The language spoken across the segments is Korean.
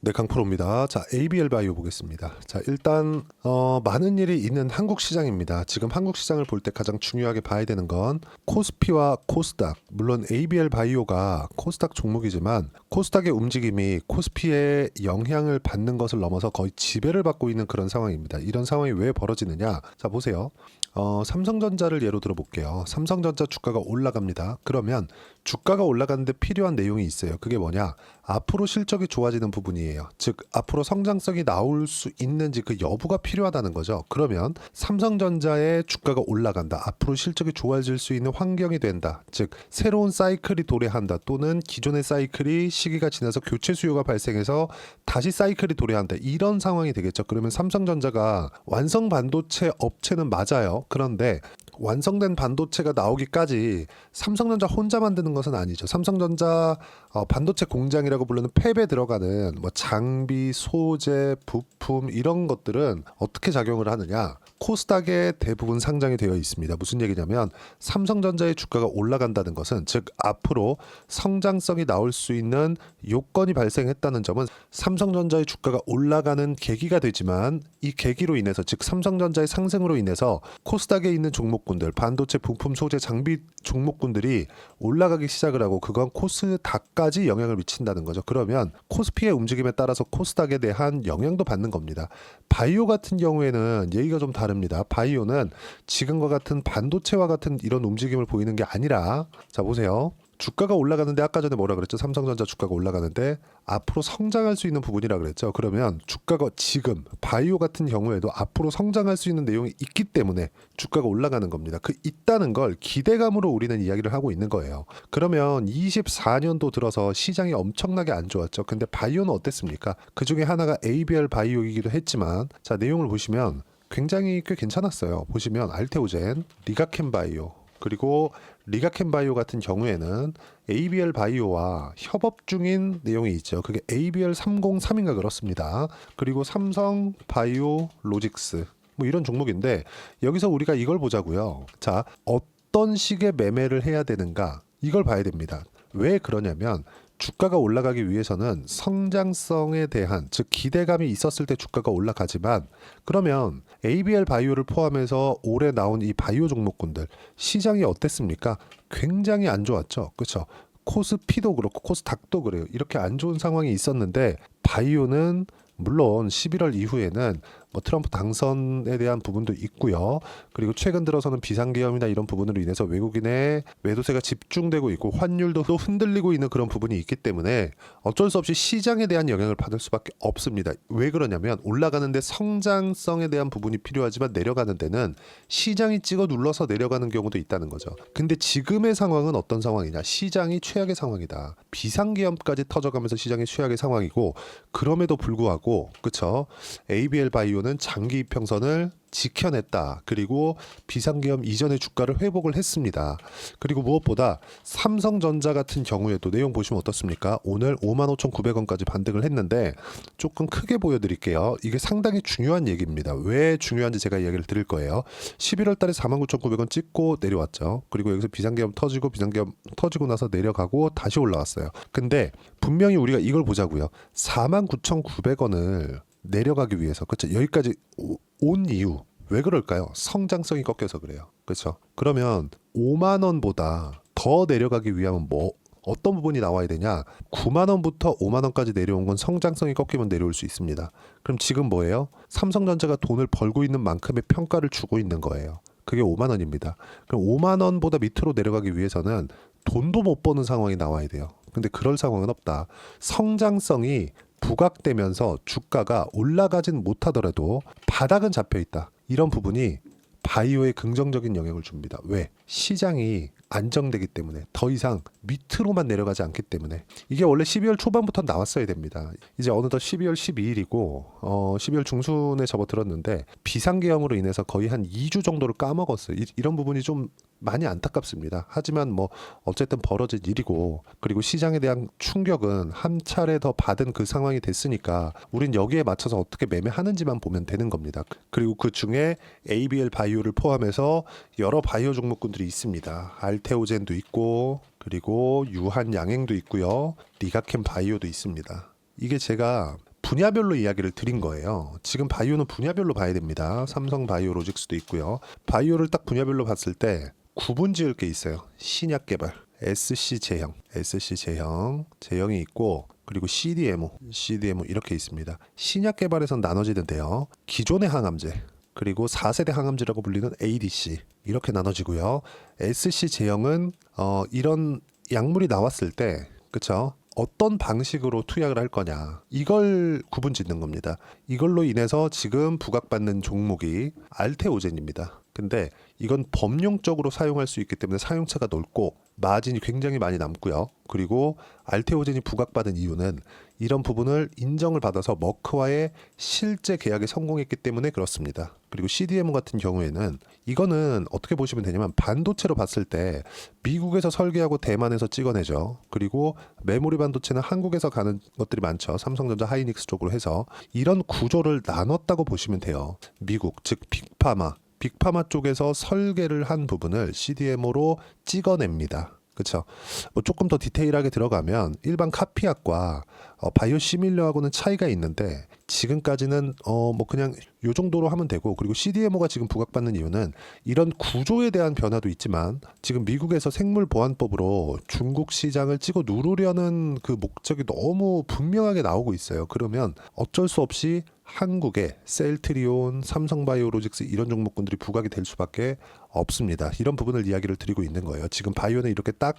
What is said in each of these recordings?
네, 강프로입니다. 자, ABL 바이오 보겠습니다. 자, 일단 많은 일이 있는 한국 시장입니다. 지금 한국 시장을 볼 때 가장 중요하게 봐야 되는 건 코스피와 코스닥. 물론 ABL 바이오가 코스닥 종목이지만 코스닥의 움직임이 코스피에 영향을 받는 것을 넘어서 거의 지배를 받고 있는 그런 상황입니다. 이런 상황이 왜 벌어지느냐? 자, 보세요. 삼성전자를 예로 들어 볼게요. 삼성전자 주가가 올라갑니다. 그러면 주가가 올라가는데 필요한 내용이 있어요. 그게 뭐냐? 앞으로 실적이 좋아지는 부분이에요. 즉, 앞으로 성장성이 나올 수 있는지 그 여부가 필요하다는 거죠. 그러면 삼성전자의 주가가 올라간다. 앞으로 실적이 좋아질 수 있는 환경이 된다. 즉, 새로운 사이클이 도래한다. 또는 기존의 사이클이 시기가 지나서 교체 수요가 발생해서 다시 사이클이 도래한다. 이런 상황이 되겠죠. 그러면 삼성전자가 완성 반도체 업체는 맞아요. 그런데 완성된 반도체가 나오기까지 삼성전자 혼자 만드는 것은 아니죠. 삼성전자 반도체 공장이라고 부르는 팹에 들어가는 뭐 장비, 소재, 부품 이런 것들은 어떻게 작용을 하느냐? 코스닥에 대부분 상장이 되어 있습니다. 무슨 얘기냐면 삼성전자의 주가가 올라간다는 것은 즉 앞으로 성장성이 나올 수 있는 요건이 발생했다는 점은 삼성전자의 주가가 올라가는 계기가 되지만 이 계기로 인해서 즉 삼성전자의 상승으로 인해서 코스닥에 있는 종목군들 반도체 부품 소재 장비 종목군들이 올라가기 시작을 하고 그건 코스닥까지 영향을 미친다는 거죠. 그러면 코스피의 움직임에 따라서 코스닥에 대한 영향도 받는 겁니다. 바이오 같은 경우에는 얘기가 좀 다릅니다. 바이오는 지금과 같은 반도체와 같은 이런 움직임을 보이는 게 아니라 자 보세요. 주가가 올라가는데 아까 전에 뭐라 그랬죠? 삼성전자 주가가 올라가는데 앞으로 성장할 수 있는 부분이라 그랬죠. 그러면 주가가 지금 바이오 같은 경우에도 앞으로 성장할 수 있는 내용이 있기 때문에 주가가 올라가는 겁니다. 그 있다는 걸 기대감으로 우리는 이야기를 하고 있는 거예요. 그러면 24년도 들어서 시장이 엄청나게 안 좋았죠. 근데 바이오는 어땠습니까? 그 중에 하나가 ABL 바이오이기도 했지만 자 내용을 보시면 굉장히 꽤 괜찮았어요. 보시면 알테오젠, 리가켄 바이오 그리고 리가켄 바이오 같은 경우에는 ABL 바이오와 협업 중인 내용이 있죠. 그게 ABL 303인가 그렇습니다. 그리고 삼성 바이오 로직스 뭐 이런 종목인데 여기서 우리가 이걸 보자고요. 자, 어떤 식의 매매를 해야 되는가? 이걸 봐야 됩니다. 왜 그러냐면 주가가 올라가기 위해서는 성장성에 대한 즉 기대감이 있었을 때 주가가 올라가지만 그러면 ABL 바이오를 포함해서 올해 나온 이 바이오 종목군들 시장이 어땠습니까? 굉장히 안 좋았죠. 그렇죠? 코스피도 그렇고 코스닥도 그래요. 이렇게 안 좋은 상황이 있었는데 바이오는 물론 11월 이후에는 뭐 트럼프 당선에 대한 부분도 있고요. 그리고 최근 들어서는 비상계엄이나 이런 부분으로 인해서 외국인의 매도세가 집중되고 있고 환율도 또 흔들리고 있는 그런 부분이 있기 때문에 어쩔 수 없이 시장에 대한 영향을 받을 수밖에 없습니다. 왜 그러냐면 올라가는데 성장성에 대한 부분이 필요하지만 내려가는 데는 시장이 찍어 눌러서 내려가는 경우도 있다는 거죠. 근데 지금의 상황은 어떤 상황이냐? 시장이 최악의 상황이다. 비상계엄까지 터져가면서 시장이 최악의 상황이고 그럼에도 불구하고 그쵸? ABL 바이오는 장기 이평선을 지켜냈다. 그리고 비상계엄 이전의 주가를 회복을 했습니다. 그리고 무엇보다 삼성전자 같은 경우에도 내용 보시면 어떻습니까? 오늘 55,900원까지 반등을 했는데 조금 크게 보여드릴게요. 이게 상당히 중요한 얘기입니다. 왜 중요한지 제가 이야기를 드릴 거예요. 11월 달에 49,900원 찍고 내려왔죠. 그리고 여기서 비상계엄 터지고 나서 내려가고 다시 올라왔어요. 근데 분명히 우리가 이걸 보자고요. 49,900원을 내려가기 위해서 그렇죠. 여기까지 온 이유 왜 그럴까요? 성장성이 꺾여서 그래요. 그렇죠. 그러면 5만 원보다 더 내려가기 위하면 뭐 어떤 부분이 나와야 되냐? 9만 원부터 5만 원까지 내려온 건 성장성이 꺾이면 내려올 수 있습니다. 그럼 지금 뭐예요? 삼성전자가 돈을 벌고 있는 만큼의 평가를 주고 있는 거예요. 그게 5만 원입니다. 그럼 5만 원보다 밑으로 내려가기 위해서는 돈도 못 버는 상황이 나와야 돼요. 근데 그럴 상황은 없다. 성장성이 부각되면서 주가가 올라가진 못하더라도 바닥은 잡혀 있다. 이런 부분이 바이오에 긍정적인 영향을 줍니다. 왜? 시장이 안정되기 때문에 더 이상 밑으로만 내려가지 않기 때문에 이게 원래 12월 초반부터 나왔어야 됩니다. 이제 어느덧 12월 12일이고 12월 중순에 접어들었는데 비상계엄으로 인해서 거의 한 2주 정도를 까먹었어요. 이런 부분이 좀 많이 안타깝습니다. 하지만 뭐 어쨌든 벌어진 일이고 그리고 시장에 대한 충격은 한 차례 더 받은 그 상황이 됐으니까 우린 여기에 맞춰서 어떻게 매매하는지만 보면 되는 겁니다. 그리고 그 중에 ABL 바이오를 포함해서 여러 바이오 종목군들이 있습니다. 알테오젠도 있고 그리고 유한양행도 있고요. 리가켄 바이오도 있습니다. 이게 제가 분야별로 이야기를 드린 거예요. 지금 바이오는 분야별로 봐야 됩니다. 삼성 바이오로직스도 있고요. 바이오를 딱 분야별로 봤을 때 구분 지을 게 있어요. 신약 개발, SC 제형이 있고, 그리고 CDMO 이렇게 있습니다. 신약 개발에선 나눠지는데요. 기존의 항암제, 그리고 4세대 항암제라고 불리는 ADC 이렇게 나눠지고요. SC 제형은 이런 약물이 나왔을 때, 그쵸? 어떤 방식으로 투약을 할 거냐, 이걸 구분 짓는 겁니다. 이걸로 인해서 지금 부각받는 종목이 알테오젠입니다. 근데 이건 범용적으로 사용할 수 있기 때문에 사용처가 넓고 마진이 굉장히 많이 남고요. 그리고 알테오젠이 부각받은 이유는 이런 부분을 인정을 받아서 머크와의 실제 계약에 성공했기 때문에 그렇습니다. 그리고 CDMO 같은 경우에는 이거는 어떻게 보시면 되냐면, 반도체로 봤을 때 미국에서 설계하고 대만에서 찍어내죠. 그리고 메모리 반도체는 한국에서 가는 것들이 많죠. 삼성전자, 하이닉스 쪽으로 해서 이런 구조를 나눴다고 보시면 돼요. 미국, 즉 빅파마 쪽에서 설계를 한 부분을 CDMO로 찍어냅니다. 그렇죠. 뭐 조금 더 디테일하게 들어가면 일반 카피약과 바이오 시밀러하고는 차이가 있는데, 지금까지는 뭐 그냥 요 정도로 하면 되고, 그리고 CDMO가 지금 부각받는 이유는 이런 구조에 대한 변화도 있지만, 지금 미국에서 생물보안법으로 중국 시장을 찍어 누르려는 그 목적이 너무 분명하게 나오고 있어요. 그러면 어쩔 수 없이 한국의 셀트리온, 삼성바이오로직스 이런 종목군들이 부각이 될 수밖에 없습니다. 이런 부분을 이야기를 드리고 있는 거예요. 지금 바이오는 이렇게 딱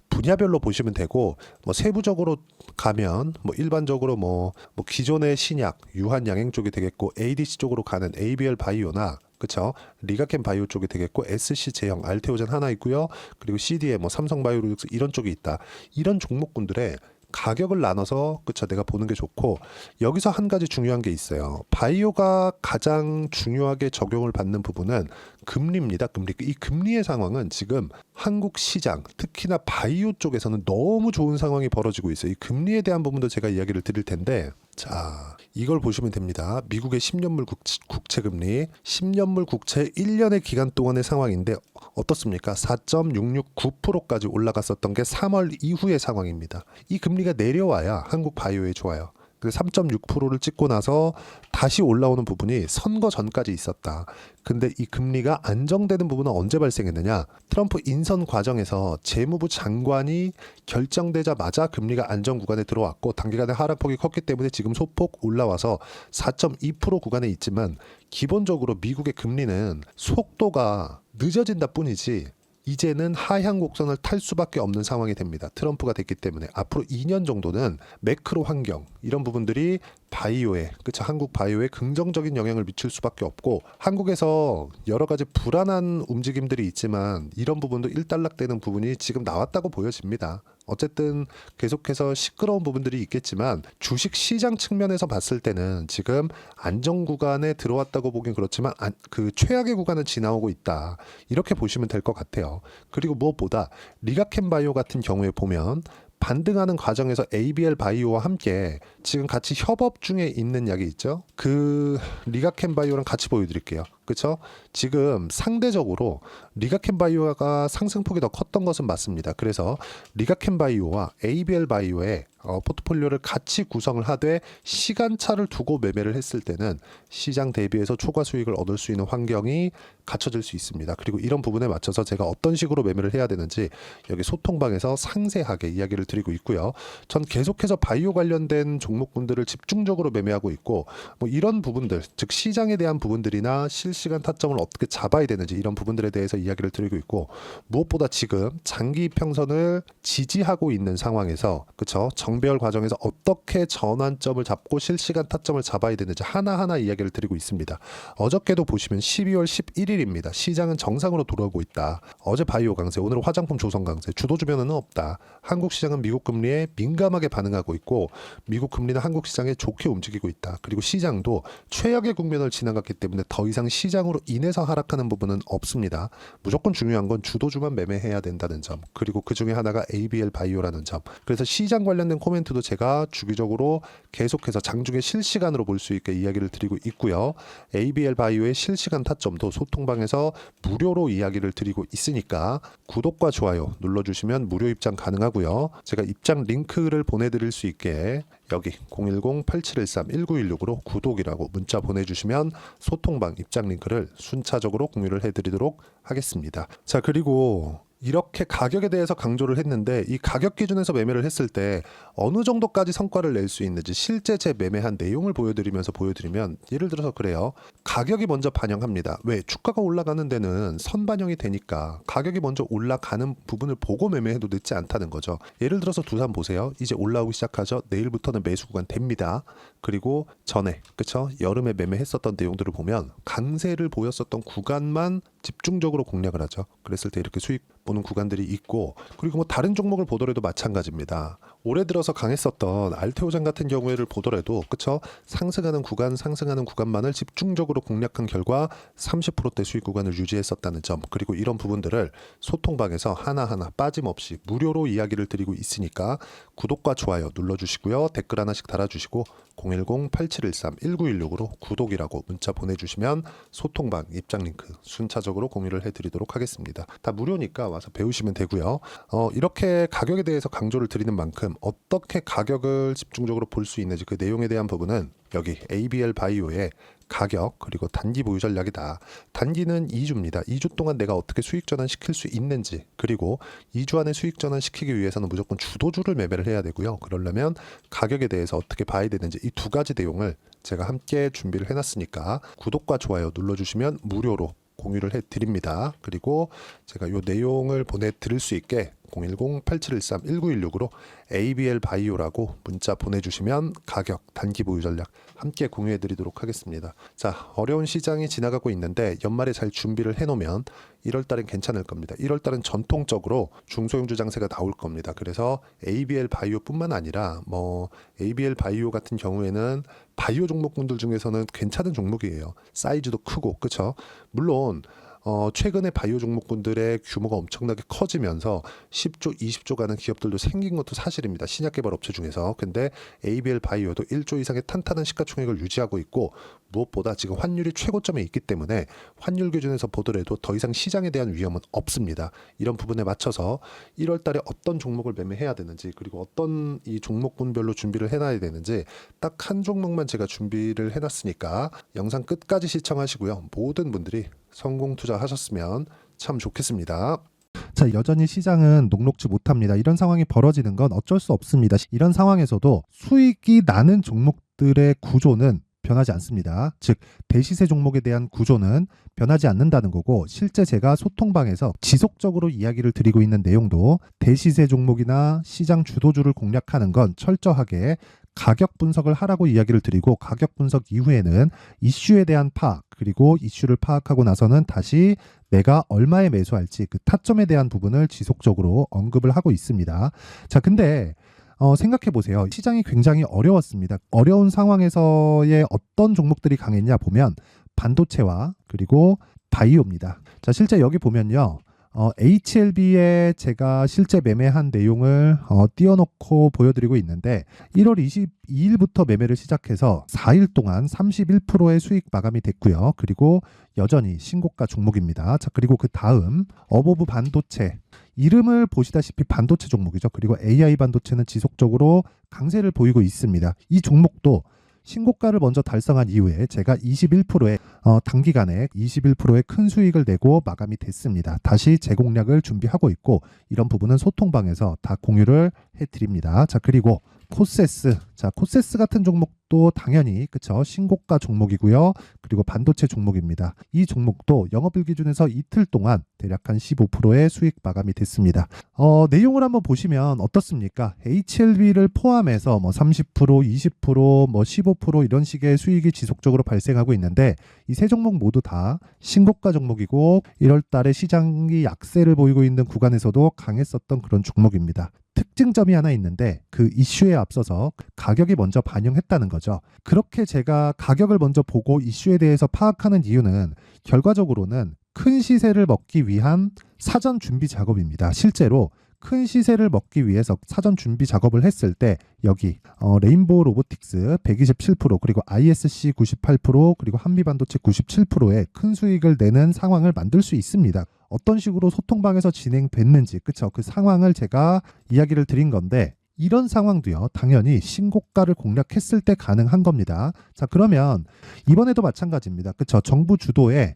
분야별로 보시면 되고, 뭐 세부적으로 가면 뭐 일반적으로 뭐 기존의 신약, 유한양행 쪽이 되겠고, ADC 쪽으로 가는 ABL 바이오나, 그쵸? 리가켄 바이오 쪽이 되겠고, SC 제형, 알테오젠 하나 있고요. 그리고 CD에 뭐 삼성바이오로직스 이런 쪽이 있다. 이런 종목군들의 가격을 나눠서, 그쵸, 내가 보는 게 좋고, 여기서 한 가지 중요한 게 있어요. 바이오가 가장 중요하게 적용을 받는 부분은 금리입니다. 금리. 이 금리의 상황은 지금 한국 시장, 특히나 바이오 쪽에서는 너무 좋은 상황이 벌어지고 있어요. 이 금리에 대한 부분도 제가 이야기를 드릴 텐데, 자, 이걸 보시면 됩니다. 미국의 10년물 국채 금리, 10년물 국채 1년의 기간 동안의 상황인데 어떻습니까? 4.669%까지 올라갔었던 게 3월 이후의 상황입니다. 이 금리가 내려와야 한국 바이오에 좋아요. 3.6%를 찍고 나서 다시 올라오는 부분이 선거 전까지 있었다. 근데 이 금리가 안정되는 부분은 언제 발생했느냐? 트럼프 인선 과정에서 재무부 장관이 결정되자마자 금리가 안정 구간에 들어왔고, 단기간에 하락폭이 컸기 때문에 지금 소폭 올라와서 4.2% 구간에 있지만, 기본적으로 미국의 금리는 속도가 늦어진다 뿐이지 이제는 하향 곡선을 탈 수밖에 없는 상황이 됩니다. 트럼프가 됐기 때문에 앞으로 2년 정도는 매크로 환경, 이런 부분들이 바이오에, 그쵸, 한국 바이오에 긍정적인 영향을 미칠 수밖에 없고, 한국에서 여러 가지 불안한 움직임들이 있지만 이런 부분도 일단락되는 부분이 지금 나왔다고 보여집니다. 어쨌든 계속해서 시끄러운 부분들이 있겠지만, 주식 시장 측면에서 봤을 때는 지금 안정 구간에 들어왔다고 보긴 그렇지만 그 최악의 구간은 지나오고 있다, 이렇게 보시면 될 것 같아요. 그리고 무엇보다 리가켄 바이오 같은 경우에 보면 반등하는 과정에서 ABL 바이오와 함께 지금 같이 협업 중에 있는 약이 있죠. 그 리가켄 바이오랑 같이 보여드릴게요. 그렇죠? 지금 상대적으로 리가켄 바이오가 상승폭이 더 컸던 것은 맞습니다. 그래서 리가켄 바이오와 ABL 바이오의 포트폴리오를 같이 구성을 하되 시간차를 두고 매매를 했을 때는 시장 대비해서 초과 수익을 얻을 수 있는 환경이 갖춰질 수 있습니다. 그리고 이런 부분에 맞춰서 제가 어떤 식으로 매매를 해야 되는지 여기 소통방에서 상세하게 이야기를 드리고 있고요. 전 계속해서 바이오 관련된 종목군들을 집중적으로 매매하고 있고, 뭐 이런 부분들, 즉 시장에 대한 부분들이나 실시간 타점을 어떻게 잡아야 되는지 이런 부분들에 대해서 이야기를 드리고 있고, 무엇보다 지금 장기 평선을 지지하고 있는 상황에서, 그쵸, 정배열 과정에서 어떻게 전환점을 잡고 실시간 타점을 잡아야 되는지 하나하나 이야기를 드리고 있습니다. 어저께도 보시면 12월 11일입니다. 시장은 정상으로 돌아오고 있다. 어제 바이오 강세, 오늘은 화장품 조선 강세, 주도 주변은 없다. 한국 시장은 미국 금리에 민감하게 반응하고 있고, 미국 금리는 한국 시장에 좋게 움직이고 있다. 그리고 시장도 최악의 국면을 지나갔기 때문에 더 이상 시장으로 인해서 하락하는 부분은 없습니다. 무조건 중요한 건 주도주만 매매해야 된다는 점, 그리고 그 중에 하나가 ABL 바이오라는 점. 그래서 시장 관련된 코멘트도 제가 주기적으로 계속해서 장중에 실시간으로 볼 수 있게 이야기를 드리고 있고요. ABL 바이오의 실시간 타점도 소통방에서 무료로 이야기를 드리고 있으니까 구독과 좋아요 눌러주시면 무료 입장 가능하고요. 제가 입장 링크를 보내드릴 수 있게 여기 010-8713-1916으로 구독이라고 문자 보내주시면 소통방 입장 링크를 순차적으로 공유를 해드리도록 하겠습니다. 자, 그리고 이렇게 가격에 대해서 강조를 했는데 이 가격 기준에서 매매를 했을 때 어느 정도까지 성과를 낼 수 있는지 실제 제 매매한 내용을 보여드리면 예를 들어서 그래요. 가격이 먼저 반영합니다. 왜? 주가가 올라가는 데는 선반영이 되니까 가격이 먼저 올라가는 부분을 보고 매매해도 늦지 않다는 거죠. 예를 들어서 두산 보세요. 이제 올라오기 시작하죠. 내일부터는 매수 구간 됩니다. 그리고 전에 그쵸? 여름에 매매했었던 내용들을 보면 강세를 보였었던 구간만 집중적으로 공략을 하죠. 그랬을 때 이렇게 수익 보는 구간들이 있고, 그리고 뭐 다른 종목을 보더라도 마찬가지입니다. 올해 들어서 강했었던 알테오젠 같은 경우에를 보더라도 그쵸? 상승하는 구간만을 집중적으로 공략한 결과 30%대 수익 구간을 유지했었다는 점, 그리고 이런 부분들을 소통방에서 하나하나 빠짐없이 무료로 이야기를 드리고 있으니까 구독과 좋아요 눌러주시고요. 댓글 하나씩 달아주시고 010-8713-1916으로 구독이라고 문자 보내주시면 소통방 입장 링크 순차적으로 공유를 해드리도록 하겠습니다. 다 무료니까 와서 배우시면 되고요. 이렇게 가격에 대해서 강조를 드리는 만큼 어떻게 가격을 집중적으로 볼 수 있는지 그 내용에 대한 부분은 여기 ABL 바이오의 가격 그리고 단기 보유 전략이다. 단기는 2주입니다. 2주 동안 내가 어떻게 수익 전환시킬 수 있는지, 그리고 2주 안에 수익 전환시키기 위해서는 무조건 주도주를 매매를 해야 되고요. 그러려면 가격에 대해서 어떻게 봐야 되는지 이 두 가지 내용을 제가 함께 준비를 해놨으니까 구독과 좋아요 눌러주시면 무료로 공유를 해드립니다. 그리고 제가 이 내용을 보내드릴 수 있게 010-8713-1916으로 ABL 바이오라고 문자 보내주시면 가격, 단기 보유 전략 함께 공유해드리도록 하겠습니다. 자, 어려운 시장이 지나가고 있는데 연말에 잘 준비를 해놓으면 1월달은 괜찮을 겁니다. 1월달은 전통적으로 중소형주 장세가 나올 겁니다. 그래서 ABL 바이오뿐만 아니라 ABL 바이오 같은 경우에는 바이오 종목군들 중에서는 괜찮은 종목이에요. 사이즈도 크고 그쵸? 물론 최근에 바이오 종목군들의 규모가 엄청나게 커지면서 10조, 20조 가는 기업들도 생긴 것도 사실입니다. 신약개발 업체 중에서. 근데 ABL 바이오도 1조 이상의 탄탄한 시가총액을 유지하고 있고, 무엇보다 지금 환율이 최고점에 있기 때문에 환율 기준에서 보더라도 더 이상 시장에 대한 위험은 없습니다. 이런 부분에 맞춰서 1월 달에 어떤 종목을 매매해야 되는지, 그리고 어떤 이 종목군별로 준비를 해놔야 되는지 딱 한 종목만 제가 준비를 해놨으니까 영상 끝까지 시청하시고요. 모든 분들이 성공 투자하셨으면 참 좋겠습니다. 자, 여전히 시장은 녹록지 못합니다. 이런 상황이 벌어지는 건 어쩔 수 없습니다. 이런 상황에서도 수익이 나는 종목들의 구조는 변하지 않습니다. 즉, 대시세 종목에 대한 구조는 변하지 않는다는 거고, 실제 제가 소통방에서 지속적으로 이야기를 드리고 있는 내용도 대시세 종목이나 시장 주도주를 공략하는 건 철저하게 가격 분석을 하라고 이야기를 드리고, 가격 분석 이후에는 이슈에 대한 파악, 그리고 이슈를 파악하고 나서는 다시 내가 얼마에 매수할지 그 타점에 대한 부분을 지속적으로 언급을 하고 있습니다. 자, 근데 생각해 보세요. 시장이 굉장히 어려웠습니다. 어려운 상황에서의 어떤 종목들이 강했냐 보면 반도체와 그리고 바이오입니다. 자, 실제 여기 보면요. HLB에 제가 실제 매매한 내용을 띄워놓고 보여드리고 있는데 1월 22일부터 매매를 시작해서 4일 동안 31%의 수익 마감이 됐고요. 그리고 여전히 신고가 종목입니다. 자, 그리고 그 다음 어보브 반도체, 이름을 보시다시피 반도체 종목이죠. 그리고 AI 반도체는 지속적으로 강세를 보이고 있습니다. 이 종목도 신고가를 먼저 달성한 이후에 제가 21%의 단기간에 21%의 큰 수익을 내고 마감이 됐습니다. 다시 재공략을 준비하고 있고, 이런 부분은 소통방에서 다 공유를 해드립니다. 자, 그리고 코세스. 자, 코세스 같은 종목도 당연히 그쵸, 신고가 종목이고요. 그리고 반도체 종목입니다. 이 종목도 영업일 기준에서 이틀 동안 대략 한 15%의 수익 마감이 됐습니다. 내용을 한번 보시면 어떻습니까? HLB를 포함해서 30%, 20%, 15% 이런 식의 수익이 지속적으로 발생하고 있는데, 이 세 종목 모두 다 신고가 종목이고 1월 달에 시장이 약세를 보이고 있는 구간에서도 강했었던 그런 종목입니다. 특징점이 하나 있는데 그 이슈에 앞서서 가격이 먼저 반영했다는 거죠. 그렇게 제가 가격을 먼저 보고 이슈에 대해서 파악하는 이유는 결과적으로는 큰 시세를 먹기 위한 사전 준비 작업입니다. 실제로 큰 시세를 먹기 위해서 사전 준비 작업을 했을 때 여기 레인보우 로보틱스 127% 그리고 ISC 98% 그리고 한미반도체 97%의 큰 수익을 내는 상황을 만들 수 있습니다. 어떤 식으로 소통방에서 진행됐는지 그쵸? 그 상황을 제가 이야기를 드린 건데 이런 상황도요 당연히 신고가를 공략했을 때 가능한 겁니다. 자 그러면 이번에도 마찬가지입니다. 그쵸? 정부 주도의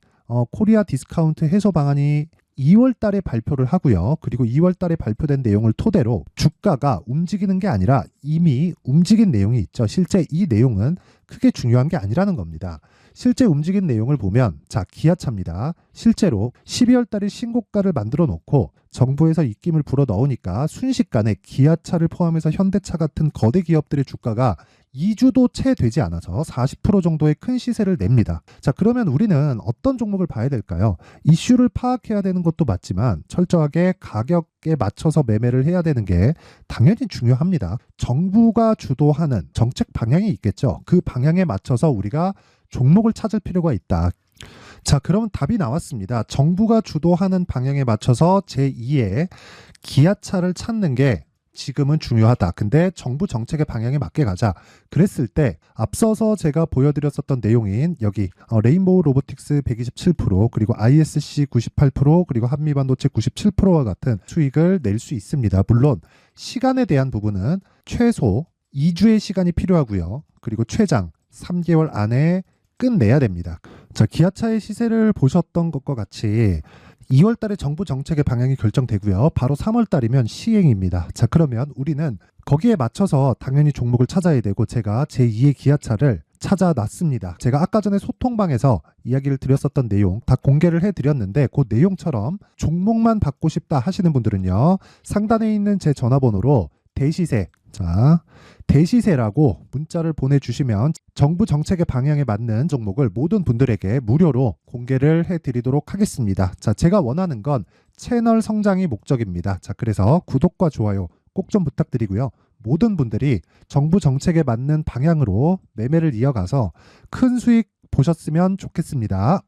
코리아 디스카운트 해소 방안이 2월 달에 발표를 하고요. 그리고 2월 달에 발표된 내용을 토대로 주가가 움직이는 게 아니라 이미 움직인 내용이 있죠. 실제 이 내용은 크게 중요한 게 아니라는 겁니다. 실제 움직인 내용을 보면 자 기아차입니다. 실제로 12월 달에 신고가를 만들어 놓고 정부에서 입김을 불어 넣으니까 순식간에 기아차를 포함해서 현대차 같은 거대 기업들의 주가가 2주도 채 되지 않아서 40% 정도의 큰 시세를 냅니다. 자 그러면 우리는 어떤 종목을 봐야 될까요? 이슈를 파악해야 되는 것도 맞지만 철저하게 가격에 맞춰서 매매를 해야 되는 게 당연히 중요합니다. 정부가 주도하는 정책 방향이 있겠죠. 그 방향에 맞춰서 우리가 종목을 찾을 필요가 있다. 자 그러면 답이 나왔습니다. 정부가 주도하는 방향에 맞춰서 제2의 기아차를 찾는 게 지금은 중요하다. 근데 정부 정책의 방향에 맞게 가자. 그랬을 때 앞서서 제가 보여드렸었던 내용인 여기 레인보우 로보틱스 127% 그리고 ISC 98% 그리고 한미반도체 97%와 같은 수익을 낼 수 있습니다. 물론 시간에 대한 부분은 최소 2주의 시간이 필요하고요. 그리고 최장 3개월 안에 끝내야 됩니다. 자, 기아차의 시세를 보셨던 것과 같이 2월 달에 정부 정책의 방향이 결정되고요. 바로 3월 달이면 시행입니다. 자, 그러면 우리는 거기에 맞춰서 당연히 종목을 찾아야 되고 제가 제2의 기아차를 찾아놨습니다. 제가 아까 전에 소통방에서 이야기를 드렸었던 내용 다 공개를 해드렸는데 그 내용처럼 종목만 받고 싶다 하시는 분들은요. 상단에 있는 제 전화번호로 대시세 자 대시세라고 문자를 보내주시면 정부 정책의 방향에 맞는 종목을 모든 분들에게 무료로 공개를 해드리도록 하겠습니다. 자, 제가 원하는 건 채널 성장이 목적입니다. 자, 그래서 구독과 좋아요 꼭 좀 부탁드리고요. 모든 분들이 정부 정책에 맞는 방향으로 매매를 이어가서 큰 수익 보셨으면 좋겠습니다.